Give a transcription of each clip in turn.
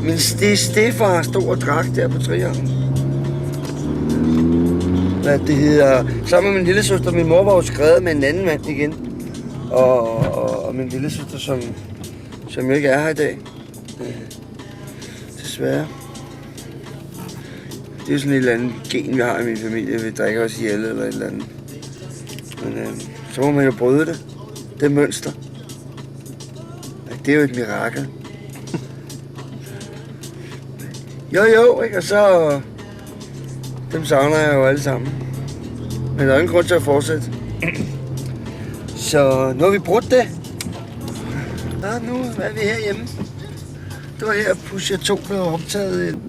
Min stefar stod og drak der på Trianglen. Hvad det hedder... Sammen med min lillesøster. Min mor var jo skrevet med en anden mand igen. Og min lillesøster, som jo ikke er her i dag. Desværre. Det er jo sådan et eller andet gen, vi har i min familie. Vi drikker os ihjel eller et eller andet. Men så må man jo bryde det. Det mønster. Det er jo et mirakel. Jo, ikke? Og så... Dem savner jeg jo alle sammen. Men der er ingen grund til at fortsætte. Så nu har vi brudt det. Nu er vi herhjemme. Det var her, Pusher 2 blev optaget.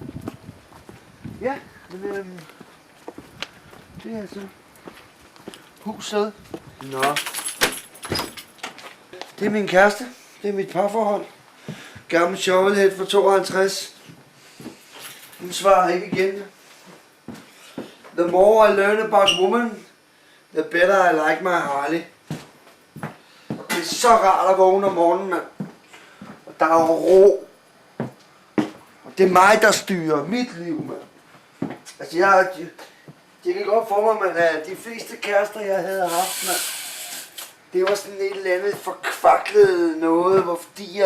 Ja, men det er altså huset. Nå. Det er min kæreste. Det er mit parforhold. Gammel shovelhead fra 52. Hun svarer ikke igen. The more I learn about women, the better I like my Harley. Og det er så rart at vågne om morgenen, mand. Og der er ro. Og det er mig, der styrer mit liv, mand. Altså, jeg kan godt for mig, at de fleste kærester, jeg havde haft, mand, det var sådan et eller andet forkvaklet noget, hvor fordi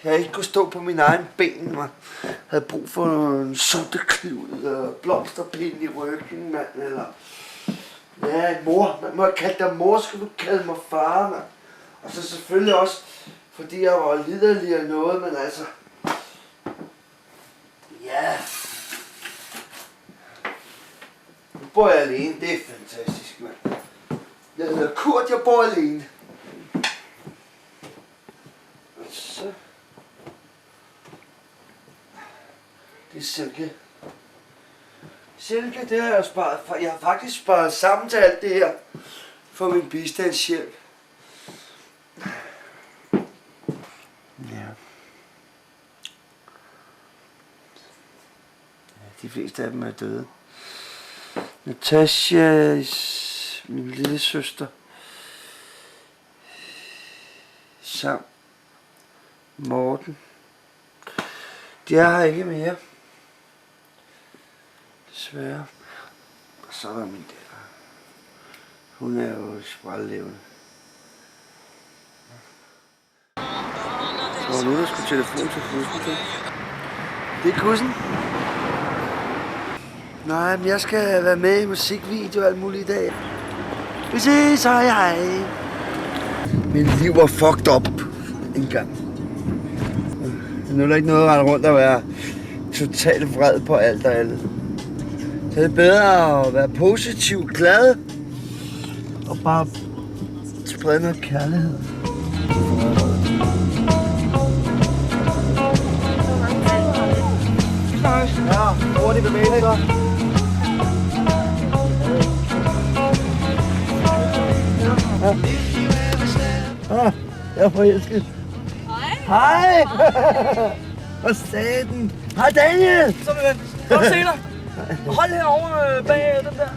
jeg ikke kunne stå på mine egne ben, man. Jeg havde brug for en suttekniv eller blomsterpind i ryggen, mand, eller... Ja, mor. Man må kalde dig mor, skal du kalde mig far, mand. Og så selvfølgelig også, fordi jeg var liderlig af noget, men altså... Ja... Nu bor jeg alene, det er fantastisk, mand. Jeg hedder Kurt, jeg bor alene. Så... Det er silke. Silke, det har jeg sparet for. Jeg har faktisk sparet sammen til alt det her for min bistandshjælp. Ja. De fleste af dem er døde. Natasha, min lille søster, Sam, Morten. De er her ikke mere. Desværre. Og så er der min datter. Hun er jo sprællevende. Så nu der skulle telefon til kussen. Det er kussen. Nej, men jeg skal være med i musikvideo og alt muligt i dag. Vi ses, hej. Mit liv var fucked up en gang. Nu er der ikke noget at rende rundt og være totalt vred på alt og alle. Så det er bedre at være positiv, glad og bare sprede noget kærlighed. Ja, hurtigt bevægelser. Ja. Jeg er forelsket. Hej! Hvad sagde den? Hej Daniel! Så vil vi godt se dig. Hold herovre bag den der.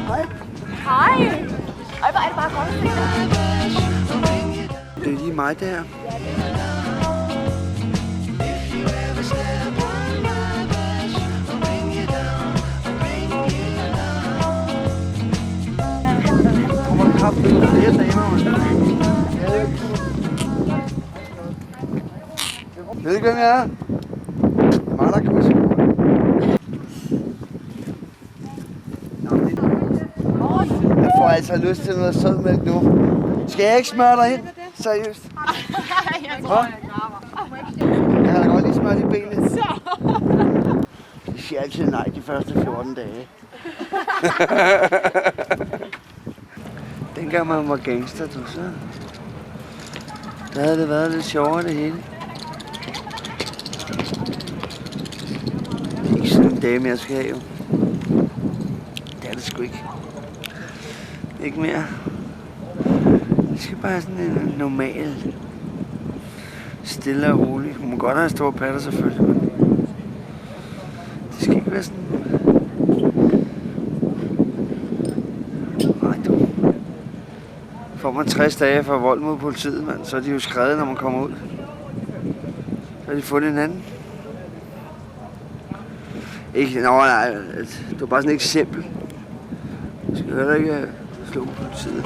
Hej. Hej! Ej, hvor er det bare godt at se dig. Det er lige mig der. Kommer der kaffe med flere damer, man? Ved ikke, hvem jeg er? Det er mig, der kan se. Jeg får altså lyst til noget sødmælk nu. Skal jeg ikke smøre dig ind? Seriøst? Jeg tror, jeg graver. Jeg har da godt lige smørt i benet. Jeg siger altid nej de første 14 dage. Dengang man var gangster, du så. Der havde det været lidt sjovere det hele. Det er ikke sådan en dame, jeg skal have jo. Det er det sgu ikke. Ikke mere. Det skal bare have sådan en normal, stille og rolig. Hun må godt have store patter selvfølgelig. Det skal ikke være sådan... Nej du. Får man 60 dage for vold mod politiet, mand, så er de jo skrevet, når man kommer ud. Har de fundet en anden? Ikke, nej, det var bare sådan et eksempel. Jeg skal heller ikke slå på politiet.